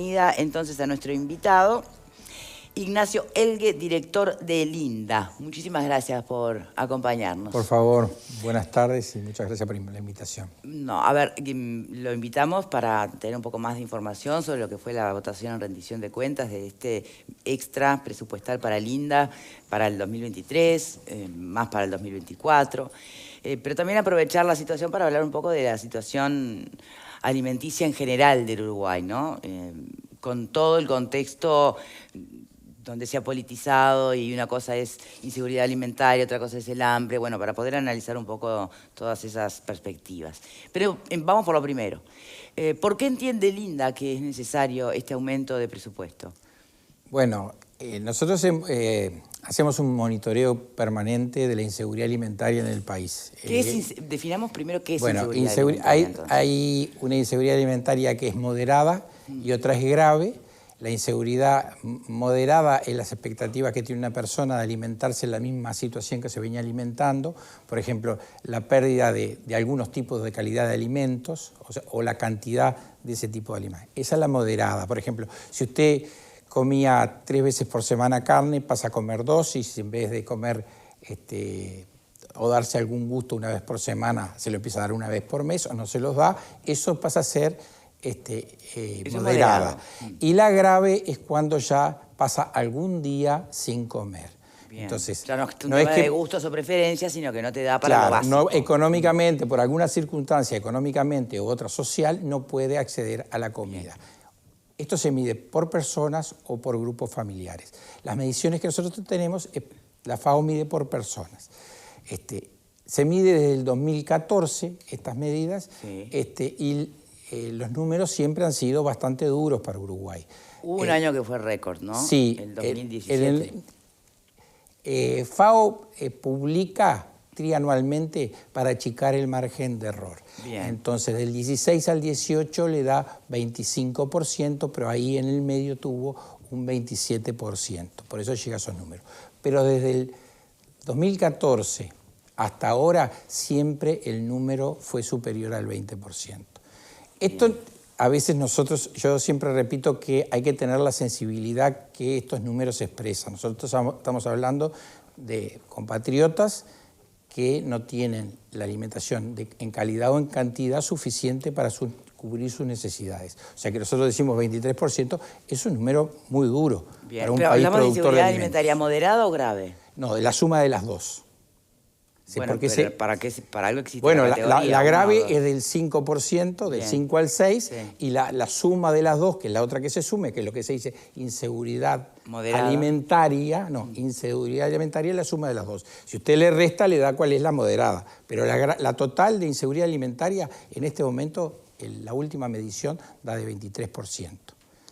Entonces a nuestro invitado, Ignacio Elgue, director de Linda. Muchísimas gracias por acompañarnos. Por favor, buenas tardes y muchas gracias por la invitación. No, a ver, lo invitamos para tener un poco más de información sobre lo que fue la votación en rendición de cuentas de este extra presupuestal para Linda para el 2023, más para el 2024. Pero también aprovechar la situación para hablar un poco de la situación alimenticia en general del Uruguay, ¿no? Con todo el contexto donde se ha politizado y una cosa es inseguridad alimentaria, otra cosa es el hambre, bueno, para poder analizar un poco todas esas perspectivas. Pero vamos por lo primero. ¿Por qué entiende Linda que es necesario este aumento de presupuesto? Bueno, nosotros hacemos un monitoreo permanente de la inseguridad alimentaria en el país. Definamos primero qué es bueno, inseguridad alimentaria. Hay una inseguridad alimentaria que es moderada y otra es grave. La inseguridad moderada es las expectativas que tiene una persona de alimentarse en la misma situación que se venía alimentando. Por ejemplo, la pérdida de algunos tipos de calidad de alimentos o la cantidad de ese tipo de alimentos. Esa es la moderada. Por ejemplo, si usted comía 3 veces por semana carne, pasa a comer 2, y si en vez de comer o darse algún gusto una vez por semana, se lo empieza a dar una vez por mes o no se los da, eso pasa a ser moderada. Y la grave es cuando ya pasa algún día sin comer. Bien. Entonces, ya no es un tema de gustos o preferencias, sino que no te da para claro, lo básico. No, económicamente, por alguna circunstancia económicamente u otra social, no puede acceder a la comida. Bien. Esto se mide por personas o por grupos familiares. Las mediciones que nosotros tenemos, la FAO mide por personas. Se mide desde el 2014 estas medidas, sí. Y los números siempre han sido bastante duros para Uruguay. Hubo un año que fue récord, ¿no? Sí. El 2017. FAO publica trianualmente para achicar el margen de error. Bien. Entonces, del 16 al 18 le da 25%, pero ahí en el medio tuvo un 27%. Por eso llega a esos números. Pero desde el 2014 hasta ahora, siempre el número fue superior al 20%. Esto, a veces yo siempre repito que hay que tener la sensibilidad que estos números expresan. Nosotros estamos hablando de compatriotas que no tienen la alimentación en calidad o en cantidad suficiente para cubrir sus necesidades. O sea que nosotros decimos 23%, es un número muy duro. Bien. Para un ¿Pero país hablamos de productor inseguridad de alimentaria moderada o grave? No, de la suma de las dos. Sí, bueno, pero ¿para algo existe bueno, la categoría? la grave es del 5%, del Bien. 5 al 6, sí. Y la suma de las dos, que es la otra que se sume, que es lo que se dice inseguridad moderada. Alimentaria, inseguridad alimentaria es la suma de las dos. Si usted le resta, le da cuál es la moderada. Pero la total de inseguridad alimentaria, en este momento, la última medición da de 23%.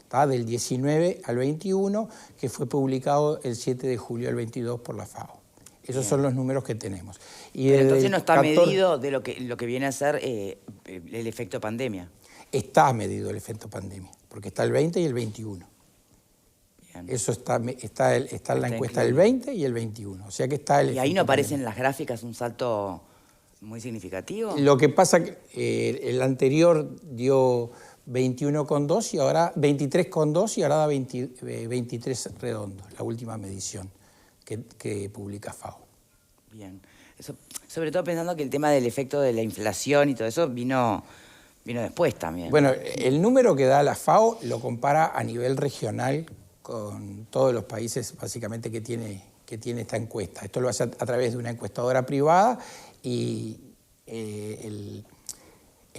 ¿Está? Del 19 al 21, que fue publicado el 7 de julio del 22 por la FAO. Esos son los números que tenemos. Y pero entonces no está medido de lo que viene a ser el efecto pandemia. Está medido el efecto pandemia, porque está el 20 y el 21. Bien. Eso está en la encuesta del 20 y el 21. O sea que está el ¿Y ahí no aparece en las gráficas un salto muy significativo? Lo que pasa que el anterior dio 21,2 y ahora 23,2 y ahora da 23 redondo, la última medición que publica FAO. Bien. Eso, sobre todo pensando que el tema del efecto de la inflación y todo eso vino después también. Bueno, el número que da la FAO lo compara a nivel regional con todos los países básicamente que tiene esta encuesta. Esto lo hace a través de una encuestadora privada y el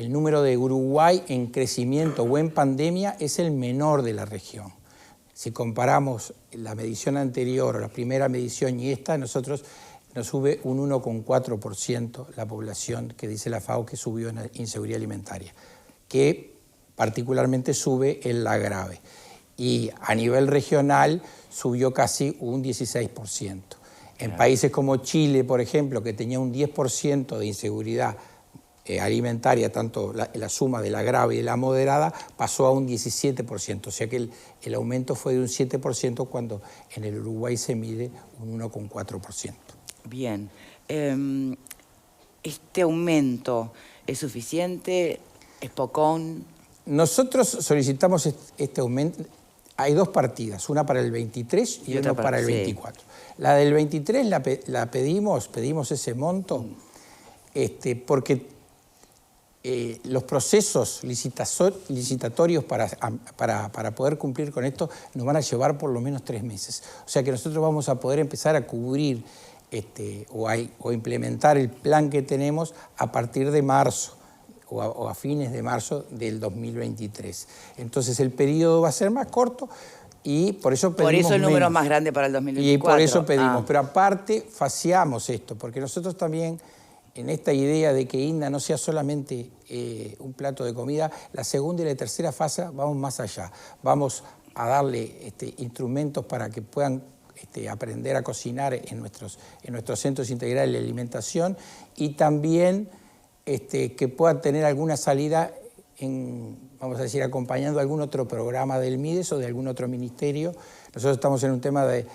número de Uruguay en crecimiento o en pandemia es el menor de la región. Si comparamos la medición anterior o la primera medición y esta, nos sube un 1,4% la población que dice la FAO que subió en la inseguridad alimentaria, que particularmente sube en la grave. Y a nivel regional subió casi un 16%. En países como Chile, por ejemplo, que tenía un 10% de inseguridad alimentaria, tanto la suma de la grave y de la moderada, pasó a un 17%. O sea que el aumento fue de un 7% cuando en el Uruguay se mide un 1,4%. Bien. ¿Este aumento es suficiente? ¿Es pocón? Nosotros solicitamos este aumento. Hay dos partidas, una para el 23 y una para el 24. Sí. La del 23 la pedimos ese monto, porque los procesos licitatorios para poder cumplir con esto nos van a llevar por lo menos 3 meses. O sea que nosotros vamos a poder empezar a cubrir o implementar el plan que tenemos a partir de marzo o a fines de marzo del 2023. Entonces el periodo va a ser más corto y por eso pedimos. Por eso el número menos. Más grande para el 2024. Y por eso pedimos. Pero aparte faseamos esto, porque nosotros también, en esta idea de que INDA no sea solamente un plato de comida, la segunda y la tercera fase vamos más allá. Vamos a darle instrumentos para que puedan aprender a cocinar en nuestros centros integrales de alimentación y también que puedan tener alguna salida, vamos a decir, acompañando algún otro programa del MIDES o de algún otro ministerio. Nosotros estamos en un tema de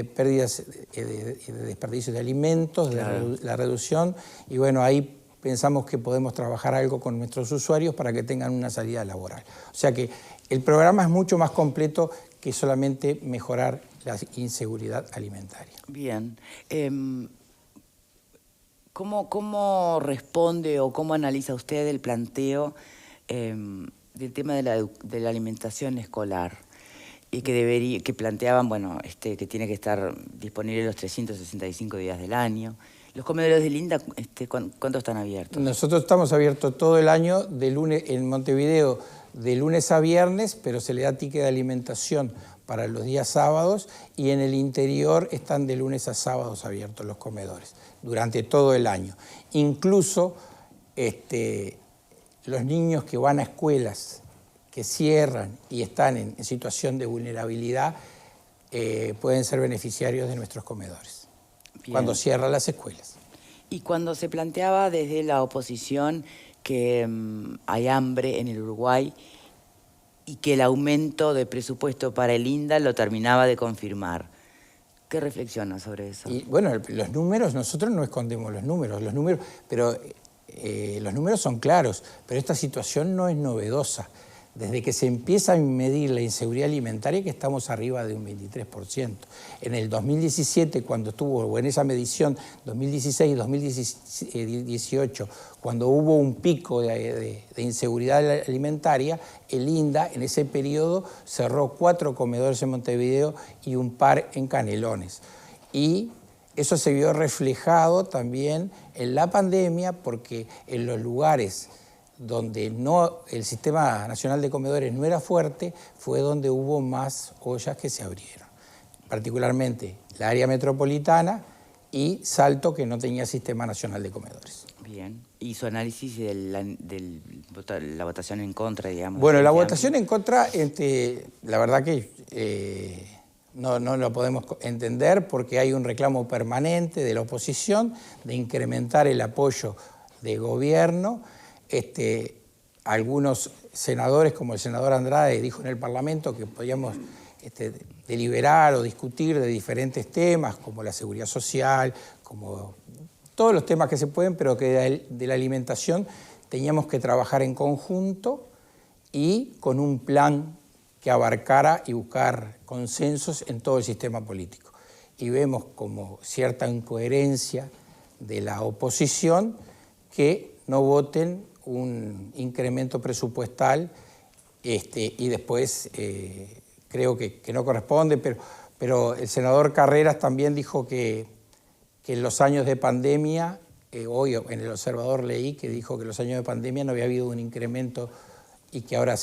pérdidas, de desperdicios de alimentos, claro, de la reducción, y bueno, ahí pensamos que podemos trabajar algo con nuestros usuarios para que tengan una salida laboral. O sea que el programa es mucho más completo que solamente mejorar la inseguridad alimentaria. Bien. ¿Cómo responde o cómo analiza usted el planteo del tema de la alimentación escolar? Y que planteaban, bueno, que tiene que estar disponible los 365 días del año. ¿Los comedores del INDA cuánto están abiertos? Nosotros estamos abiertos todo el año, en Montevideo, de lunes a viernes, pero se le da ticket de alimentación para los días sábados, y en el interior están de lunes a sábados abiertos los comedores, durante todo el año. Incluso los niños que van a escuelas que cierran y están en situación de vulnerabilidad pueden ser beneficiarios de nuestros comedores. Bien. Cuando cierran las escuelas. Y cuando se planteaba desde la oposición que hay hambre en el Uruguay y que el aumento de presupuesto para el INDA lo terminaba de confirmar, ¿qué reflexiona sobre eso? Y bueno, los números, nosotros no escondemos los números, pero los números son claros, pero esta situación no es novedosa. Desde que se empieza a medir la inseguridad alimentaria, que estamos arriba de un 23%. En el 2017, cuando estuvo, o en esa medición, 2016 y 2018, cuando hubo un pico de inseguridad alimentaria, el INDA en ese periodo cerró 4 comedores en Montevideo y un par en Canelones. Y eso se vio reflejado también en la pandemia, porque en los lugares donde el Sistema Nacional de Comedores no era fuerte, fue donde hubo más ollas que se abrieron. Particularmente la área metropolitana y Salto, que no tenía Sistema Nacional de Comedores. Bien. ¿Y su análisis de la votación en contra, digamos? Bueno, la votación en contra, la verdad que no lo podemos entender, porque hay un reclamo permanente de la oposición de incrementar el apoyo de gobierno. Algunos senadores, como el senador Andrade, dijo en el Parlamento que podíamos deliberar o discutir de diferentes temas, como la seguridad social, como todos los temas que se pueden, pero que de la alimentación teníamos que trabajar en conjunto y con un plan que abarcara y buscar consensos en todo el sistema político. Y vemos como cierta incoherencia de la oposición que no voten un incremento presupuestal y después creo que no corresponde, pero el senador Carreras también dijo que en los años de pandemia, hoy en El Observador leí que dijo que en los años de pandemia no había habido un incremento y que ahora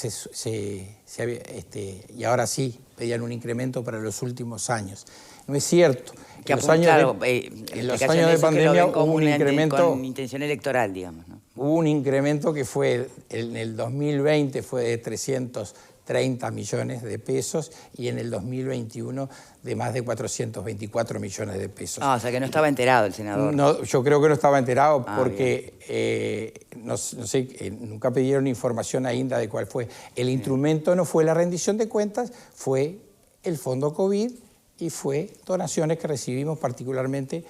y ahora sí pedían un incremento para los últimos años. No es cierto. Que en los años de pandemia hubo un incremento con intención electoral, digamos, ¿no? Hubo un incremento que fue, en el 2020 fue de 330 millones de pesos y en el 2021 de más de 424 millones de pesos. Ah, o sea que no estaba enterado el senador. No, yo creo que no estaba enterado porque no sé, nunca pidieron información a INDA de cuál fue. El instrumento no fue la rendición de cuentas, fue el fondo COVID y fue donaciones que recibimos particularmente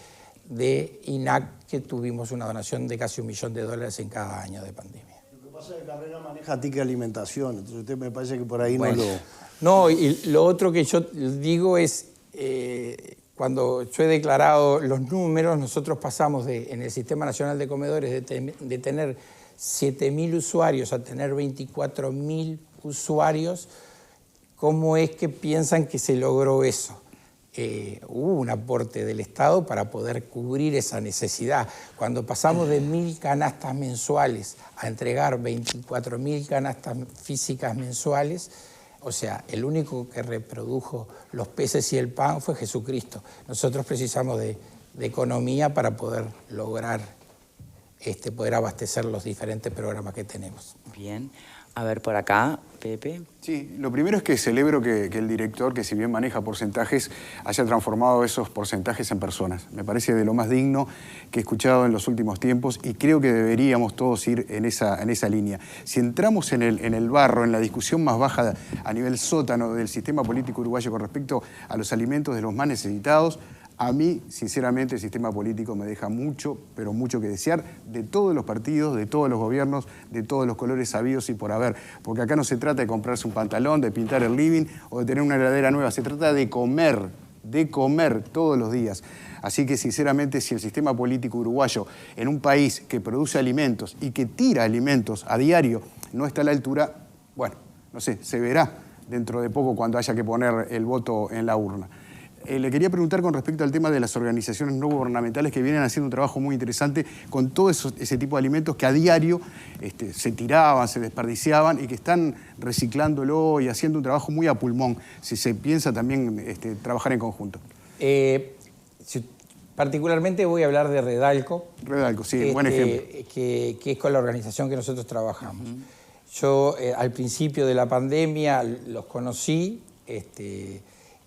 de INAC, que tuvimos una donación de casi $1 millón en cada año de pandemia. Pasa que Carrera maneja ticket alimentación, entonces usted me parece que por ahí bueno, no lo... No, y lo otro que yo digo es, cuando yo he declarado los números, nosotros pasamos en el Sistema Nacional de Comedores de tener 7.000 usuarios a tener 24.000 usuarios. ¿Cómo es que piensan que se logró eso? Hubo un aporte del Estado para poder cubrir esa necesidad. Cuando pasamos de 1.000 canastas mensuales a entregar 24.000 canastas físicas mensuales, o sea, el único que reprodujo los peces y el pan fue Jesucristo. Nosotros precisamos de economía para poder lograr poder abastecer los diferentes programas que tenemos. Bien. A ver, por acá, Pepe. Sí, lo primero es que celebro que el director, que si bien maneja porcentajes, haya transformado esos porcentajes en personas. Me parece de lo más digno que he escuchado en los últimos tiempos y creo que deberíamos todos ir en esa línea. Si entramos en el barro, en la discusión más baja a nivel sótano del sistema político uruguayo con respecto a los alimentos de los más necesitados, a mí, sinceramente, el sistema político me deja mucho, pero mucho que desear, de todos los partidos, de todos los gobiernos, de todos los colores sabidos y por haber. Porque acá no se trata de comprarse un pantalón, de pintar el living o de tener una heladera nueva, se trata de comer todos los días. Así que, sinceramente, si el sistema político uruguayo, en un país que produce alimentos y que tira alimentos a diario, no está a la altura, bueno, no sé, se verá dentro de poco cuando haya que poner el voto en la urna. Le quería preguntar con respecto al tema de las organizaciones no gubernamentales que vienen haciendo un trabajo muy interesante con todo ese tipo de alimentos que a diario se tiraban, se desperdiciaban y que están reciclándolo y haciendo un trabajo muy a pulmón, si se piensa también trabajar en conjunto. Particularmente voy a hablar de Redalco. Redalco, sí, buen ejemplo. Que es con la organización que nosotros trabajamos. Yo al principio de la pandemia los conocí,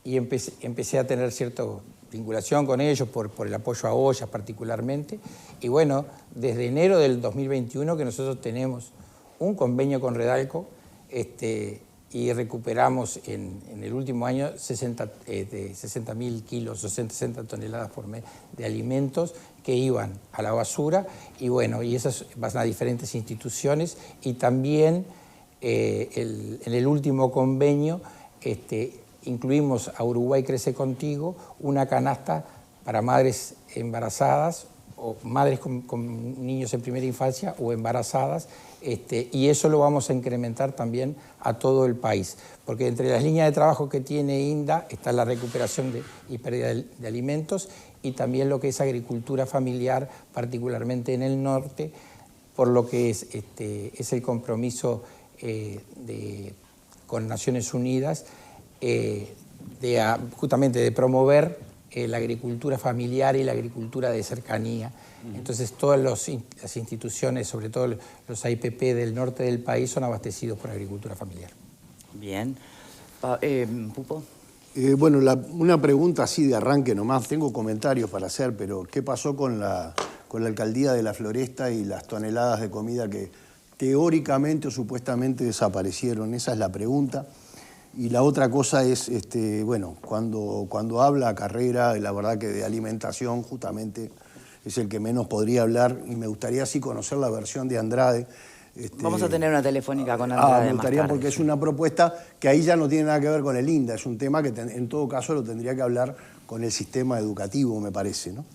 y empecé a tener cierta vinculación con ellos por el apoyo a ollas particularmente. Y bueno, desde enero del 2021 que nosotros tenemos un convenio con Redalco y recuperamos en el último año 60.000 kilos o 60 toneladas por mes de alimentos que iban a la basura. Y bueno, y esas van a diferentes instituciones y también en el último convenio incluimos a Uruguay Crece Contigo, una canasta para madres embarazadas o madres con niños en primera infancia o embarazadas, y eso lo vamos a incrementar también a todo el país, porque entre las líneas de trabajo que tiene INDA está la recuperación y pérdida de alimentos y también lo que es agricultura familiar, particularmente en el norte, por lo que es el compromiso con Naciones Unidas justamente de promover la agricultura familiar y la agricultura de cercanía. Entonces todas las instituciones, sobre todo los AIPP del norte del país, son abastecidos por agricultura familiar. Bien. Pupo. Bueno, una pregunta así de arranque nomás, tengo comentarios para hacer, pero ¿qué pasó con la alcaldía de La Floresta y las toneladas de comida que teóricamente o supuestamente desaparecieron? Esa es la pregunta. Y la otra cosa es, bueno, cuando habla Carrera, la verdad que de alimentación justamente es el que menos podría hablar y me gustaría así conocer la versión de Andrade. Vamos a tener una telefónica con Andrade me gustaría más tarde, porque es una propuesta que ahí ya no tiene nada que ver con el INDA, es un tema que en todo caso lo tendría que hablar con el sistema educativo, me parece, ¿no?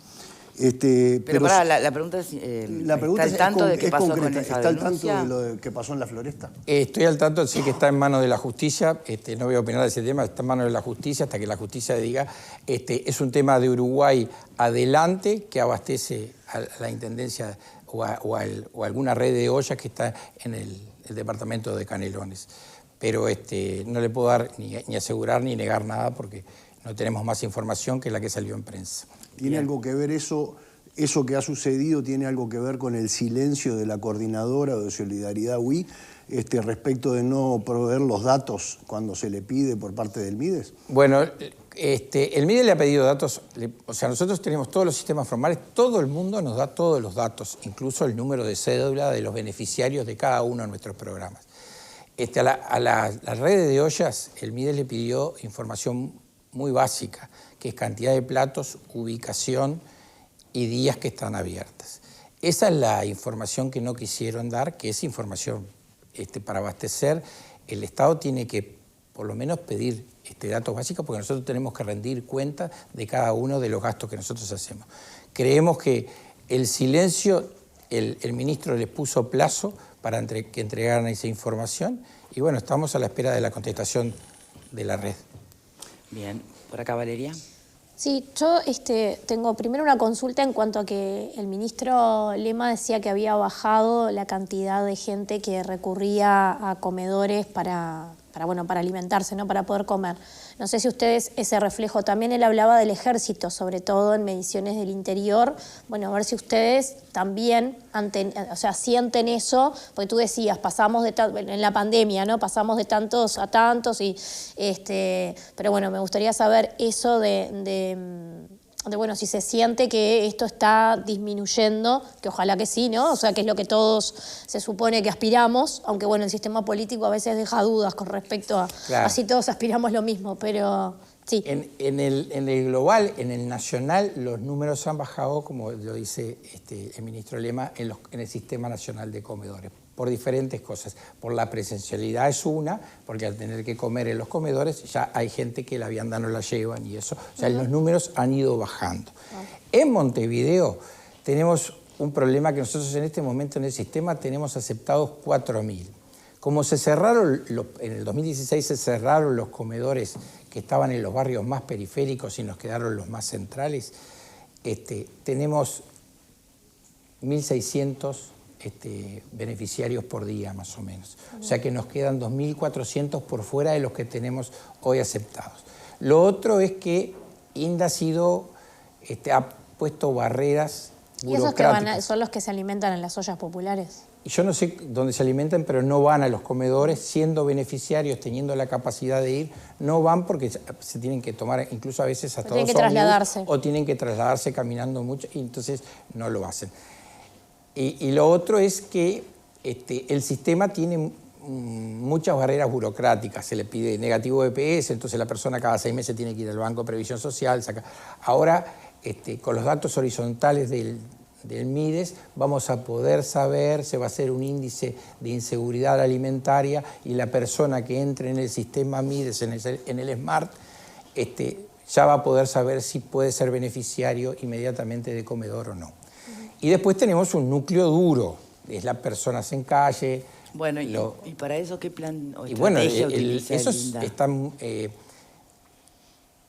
Pero pará, la pregunta es, ¿está al tanto de qué pasó con esa ¿Está al tanto denuncia? de lo que pasó en La Floresta? Estoy al tanto, sí que está en manos de la justicia, no voy a opinar de ese tema, está en manos de la justicia hasta que la justicia diga, es un tema de Uruguay Adelante que abastece a la Intendencia o a alguna red de ollas que está en el departamento de Canelones. Pero no le puedo dar ni asegurar ni negar nada porque no tenemos más información que la que salió en prensa. ¿Tiene algo que ver eso que ha sucedido, tiene algo que ver con el silencio de la coordinadora de Solidaridad UI respecto de no proveer los datos cuando se le pide por parte del MIDES? Bueno, el MIDES le ha pedido datos, o sea, nosotros tenemos todos los sistemas formales, todo el mundo nos da todos los datos, incluso el número de cédula de los beneficiarios de cada uno de nuestros programas. A las redes de ollas, el MIDES le pidió información muy básica, que es cantidad de platos, ubicación y días que están abiertas. Esa es la información que no quisieron dar, que es información para abastecer. El Estado tiene que por lo menos pedir datos básicos, porque nosotros tenemos que rendir cuenta de cada uno de los gastos que nosotros hacemos. Creemos que el silencio, el ministro les puso plazo para que entregaran esa información y bueno, estamos a la espera de la contestación de la red. Bien, por acá Valeria. Sí, yo tengo primero una consulta en cuanto a que el ministro Lema decía que había bajado la cantidad de gente que recurría a comedores para alimentarse, ¿no? Para poder comer. No sé si ustedes ese reflejo, también él hablaba del ejército, sobre todo en mediciones del interior. Bueno, a ver si ustedes también sienten eso, porque tú decías, pasamos en la pandemia, ¿no? Pasamos de tantos a tantos, pero bueno, me gustaría saber eso si se siente que esto está disminuyendo, que ojalá que sí, ¿no? O sea, que es lo que todos se supone que aspiramos, aunque bueno, el sistema político a veces deja dudas con respecto a si todos aspiramos lo mismo, pero sí. En el global, en el nacional, los números han bajado, como lo dice el ministro Lema, en el Sistema Nacional de Comedores, por diferentes cosas. Por la presencialidad es una, porque al tener que comer en los comedores ya hay gente que la vianda no la llevan y eso. O sea, los números han ido bajando. En Montevideo tenemos un problema que nosotros en este momento en el sistema tenemos aceptados 4.000. Como se cerraron, en el 2016 se cerraron los comedores que estaban en los barrios más periféricos y nos quedaron los más centrales, tenemos 1.600 beneficiarios por día, más o menos. O sea que nos quedan 2.400 por fuera de los que tenemos hoy aceptados. Lo otro es que INDA ha puesto barreras burocráticas. ¿Y esos son los que se alimentan en las ollas populares? Yo no sé dónde se alimentan, pero no van a los comedores, siendo beneficiarios, teniendo la capacidad de ir, no van porque se tienen que tomar, incluso a veces hasta 2 ómnibus, trasladarse. O tienen que trasladarse caminando mucho, y entonces no lo hacen. Y lo otro es que el sistema tiene muchas barreras burocráticas. Se le pide negativo EPS, entonces la persona cada 6 meses tiene que ir al Banco de Previsión Social. Ahora, con los datos horizontales del MIDES, vamos a poder saber, se va a hacer un índice de inseguridad alimentaria y la persona que entre en el sistema MIDES, en el SMART, ya va a poder saber si puede ser beneficiario inmediatamente de comedor o no. Y después tenemos un núcleo duro, es las personas en calle. Bueno, ¿y para eso qué plan o estrategia utiliza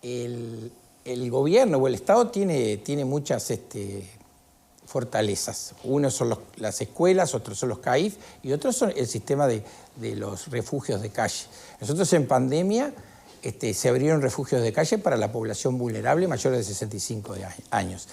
el gobierno o el Estado tiene muchas fortalezas. Uno son las escuelas, otros son los CAIF y otros son el sistema de los refugios de calle. Nosotros en pandemia se abrieron refugios de calle para la población vulnerable mayores de 65 años.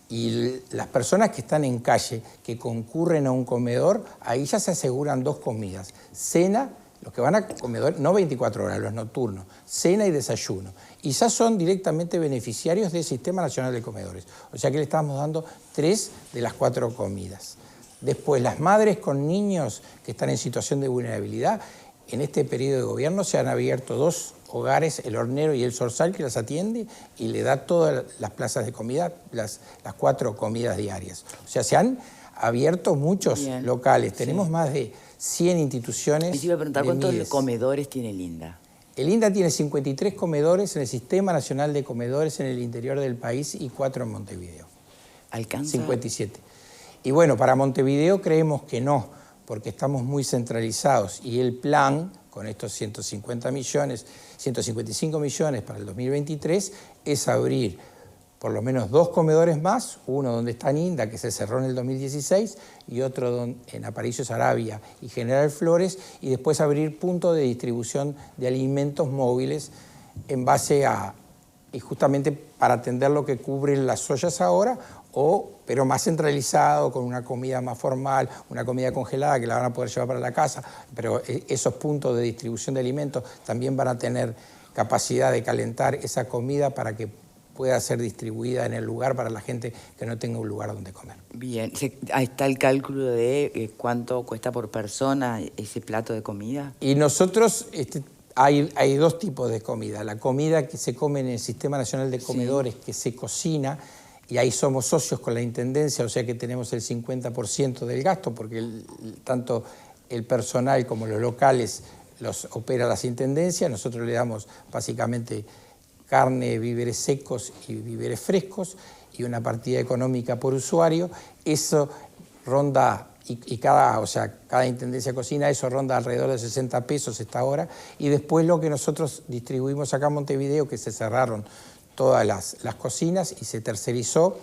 Y las personas que están en calle, que concurren a un comedor, ahí ya se aseguran 2 comidas. Cena, los que van a comedor, no 24 horas, los nocturnos, cena y desayuno. Y ya son directamente beneficiarios del Sistema Nacional de Comedores. O sea que le estamos dando 3 de las 4 comidas. Después, las madres con niños que están en situación de vulnerabilidad, en este periodo de gobierno se han abierto 2 hogares, el Hornero y el Zorzal, que las atiende y le da todas las plazas de comida, las 4 comidas diarias. O sea, se han abierto muchos locales. Tenemos más de 100 instituciones. Y te iba a preguntar, ¿cuántos comedores tiene el INDA? El INDA tiene 53 comedores en el Sistema Nacional de Comedores en el interior del país y 4 en Montevideo. ¿Alcanza? 57. Y bueno, para Montevideo creemos que no, porque estamos muy centralizados y el plan, con estos 155 millones para el 2023, es abrir por lo menos 2 comedores más, uno donde está en INDA, que se cerró en el 2016, y otro en Aparicio Saravia y General Flores, y después abrir puntos de distribución de alimentos móviles en base y justamente para atender lo que cubren las ollas ahora, pero más centralizado, con una comida más formal, una comida congelada que la van a poder llevar para la casa, pero esos puntos de distribución de alimentos también van a tener capacidad de calentar esa comida para que pueda ser distribuida en el lugar para la gente que no tenga un lugar donde comer. Bien, ahí está el cálculo de cuánto cuesta por persona ese plato de comida. Y nosotros, hay 2 tipos de comida. La comida que se come en el Sistema Nacional de Comedores, que se cocina, y ahí somos socios con la Intendencia, o sea que tenemos el 50% del gasto, porque tanto el personal como los locales los opera las Intendencias. Nosotros le damos básicamente carne, víveres secos y víveres frescos y una partida económica por usuario. Eso ronda, y cada Intendencia cocina, eso ronda alrededor de 60 pesos esta hora. Y después lo que nosotros distribuimos acá en Montevideo, que se cerraron todas las cocinas y se tercerizó,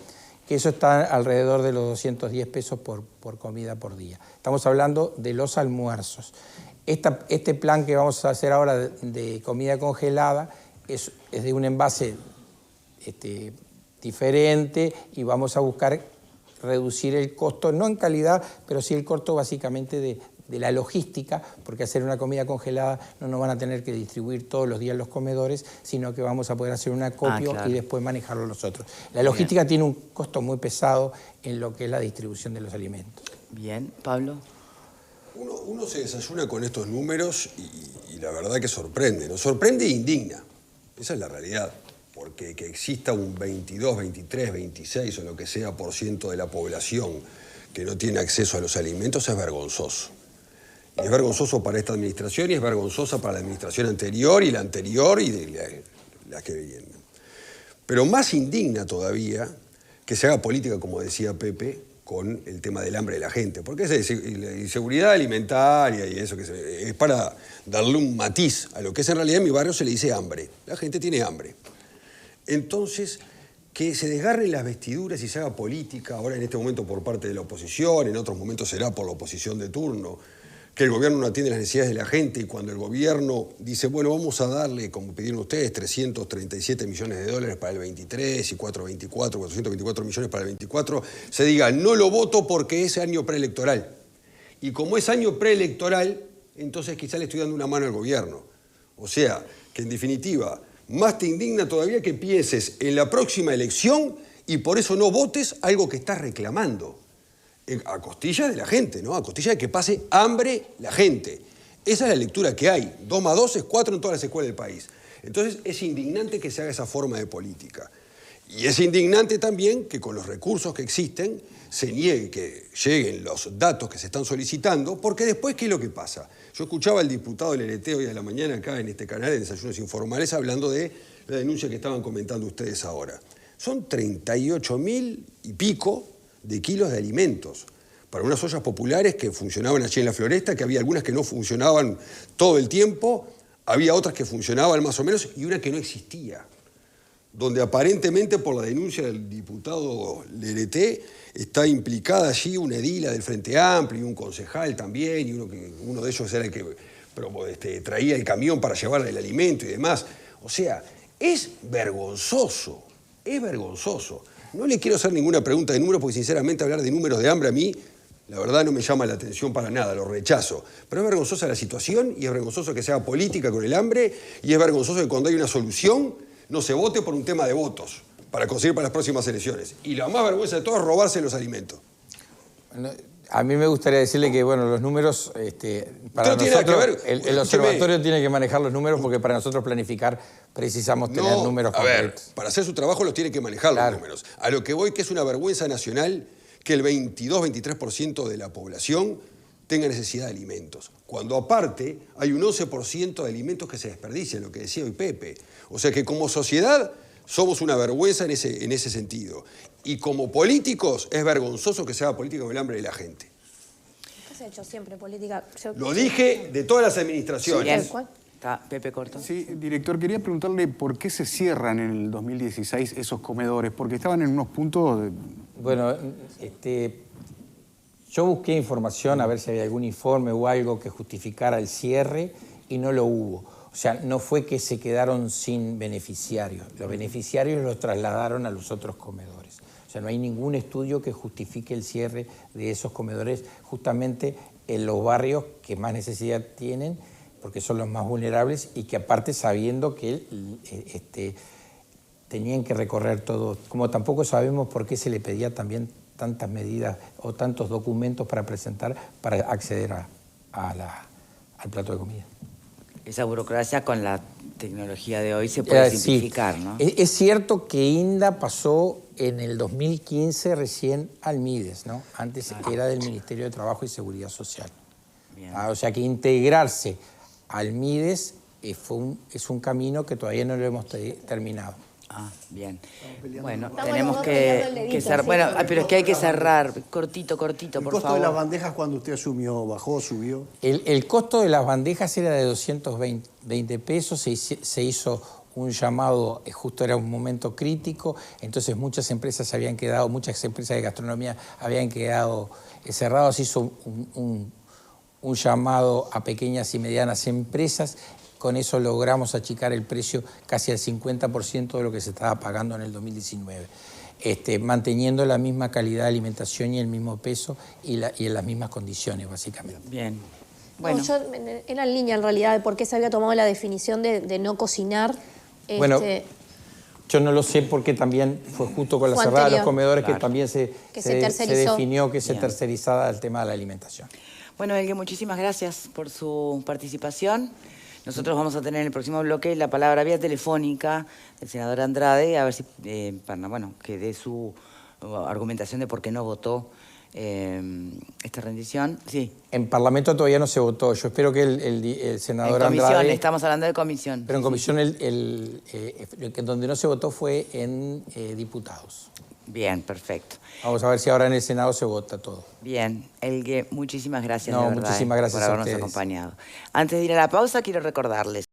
que eso está alrededor de los 210 pesos por comida por día. Estamos hablando de los almuerzos. Este plan que vamos a hacer ahora de comida congelada es de un envase diferente, y vamos a buscar reducir el costo, no en calidad, pero sí el costo básicamente de la logística, porque hacer una comida congelada no nos van a tener que distribuir todos los días los comedores, sino que vamos a poder hacer un acopio claro. y después manejarlo nosotros. La logística tiene un costo muy pesado en lo que es la distribución de los alimentos. Bien, Pablo. Uno se desayuna con estos números y la verdad que sorprende, ¿no? Sorprende e indigna. Esa es la realidad. Porque que exista un 22, 23, 26 o lo que sea % de la población que no tiene acceso a los alimentos es vergonzoso. Y es vergonzoso para esta administración y es vergonzosa para la administración anterior y la anterior y de las que vienen. Pero más indigna todavía que se haga política, como decía Pepe, con el tema del hambre de la gente. Porque es la inseguridad alimentaria y eso que es para darle un matiz a lo que es en realidad en mi barrio se le dice hambre. La gente tiene hambre. Entonces, que se desgarren las vestiduras y se haga política, ahora en este momento por parte de la oposición, en otros momentos será por la oposición de turno, que el gobierno no atiende las necesidades de la gente y cuando el gobierno dice, bueno, vamos a darle, como pidieron ustedes, 337 millones de dólares para el 23 y 424 millones para el 24, se diga, no lo voto porque es año preelectoral. Y como es año preelectoral, entonces quizá le estoy dando una mano al gobierno. O sea, que en definitiva, más te indigna todavía que pienses en la próxima elección y por eso no votes algo que estás reclamando. A costilla de la gente, ¿no? A costilla de que pase hambre la gente. Esa es la lectura que hay. 2 más 2 es 4 en todas las escuelas del país. Entonces es indignante que se haga esa forma de política. Y es indignante también que con los recursos que existen se niegue que lleguen los datos que se están solicitando, porque después, ¿qué es lo que pasa? Yo escuchaba al diputado LNT hoy a la mañana acá en este canal de Desayunos Informales hablando de la denuncia que estaban comentando ustedes ahora. Son 38.000 y pico de kilos de alimentos para unas ollas populares que funcionaban allí en la Floresta, que había algunas que no funcionaban todo el tiempo, había otras que funcionaban más o menos y una que no existía, donde aparentemente por la denuncia del diputado LLT está implicada allí una edila del Frente Amplio y un concejal también, y uno de ellos era el que traía el camión para llevar el alimento y demás. O sea, es vergonzoso, es vergonzoso. No le quiero hacer ninguna pregunta de números porque sinceramente hablar de números de hambre a mí, la verdad no me llama la atención para nada, lo rechazo. Pero es vergonzosa la situación y es vergonzoso que se haga política con el hambre y es vergonzoso que cuando hay una solución no se vote por un tema de votos para conseguir para las próximas elecciones. Y la más vergüenza de todo es robarse los alimentos. A mí me gustaría decirle que, bueno, los números, para nosotros, el observatorio tiene que manejar los números porque para nosotros planificar precisamos tener números concretos. Para hacer su trabajo los tiene que manejar los números. A lo que voy que es una vergüenza nacional que el 22-23% de la población tenga necesidad de alimentos. Cuando aparte hay un 11% de alimentos que se desperdician, lo que decía hoy Pepe. O sea que como sociedad somos una vergüenza en ese sentido. Y como políticos es vergonzoso que se haga política con el hambre de la gente. ¿Qué se ha hecho siempre política? Lo dije de todas las administraciones. Sí, Pepe Corto. Sí, director, quería preguntarle por qué se cierran en el 2016 esos comedores, porque estaban en unos puntos... Bueno, yo busqué información a ver si había algún informe o algo que justificara el cierre y no lo hubo. O sea, no fue que se quedaron sin beneficiarios. Los beneficiarios los trasladaron a los otros comedores. O sea, no hay ningún estudio que justifique el cierre de esos comedores justamente en los barrios que más necesidad tienen, porque son los más vulnerables y que aparte sabiendo que tenían que recorrer todo. Como tampoco sabemos por qué se le pedía también tantas medidas o tantos documentos para presentar para acceder al plato de comida. Esa burocracia con la tecnología de hoy se puede simplificar, sí. ¿no? Es cierto que INDA pasó en el 2015 recién al MIDES, ¿no? Antes era del Ministerio de Trabajo y Seguridad Social. O sea que integrarse al MIDES es un camino que todavía no lo hemos terminado. Ah, bien. Bueno, Estamos tenemos los dos peleando el que dedito, cerrar. sí. Bueno, pero es que hay que cerrar. Cortito, ¿El por costo favor. de las bandejas cuando usted asumió bajó, subió? El costo de las bandejas era de 220 pesos, se hizo un llamado, justo era un momento crítico, entonces muchas empresas de gastronomía habían quedado cerradas, se hizo un llamado a pequeñas y medianas empresas. Con eso logramos achicar el precio casi al 50% de lo que se estaba pagando en el 2019, manteniendo la misma calidad de alimentación y el mismo peso y en las mismas condiciones, básicamente. Bien. Bueno, No, yo era en línea en realidad de por qué se había tomado la definición de no cocinar. Bueno, yo no lo sé porque también fue justo con la Fue cerrada de los anterior. comedores Claro. que también se tercerizó. definió que se Bien. tercerizaba el tema de la alimentación. bueno, Elgue, muchísimas gracias por su participación. Nosotros vamos a tener en el próximo bloque la palabra vía telefónica del senador Andrade, a ver si, que dé su argumentación de por qué no votó esta rendición. Sí. En Parlamento todavía no se votó. Yo espero que el senador En comisión, Andrade... estamos hablando de comisión. Pero en Sí, comisión donde no se votó fue en diputados. sí. Bien, perfecto. Vamos a ver si ahora en el Senado se vota todo. Bien, Elgue, muchísimas gracias No, de verdad, muchísimas gracias por a habernos ustedes. acompañado. Antes de ir a la pausa, quiero recordarles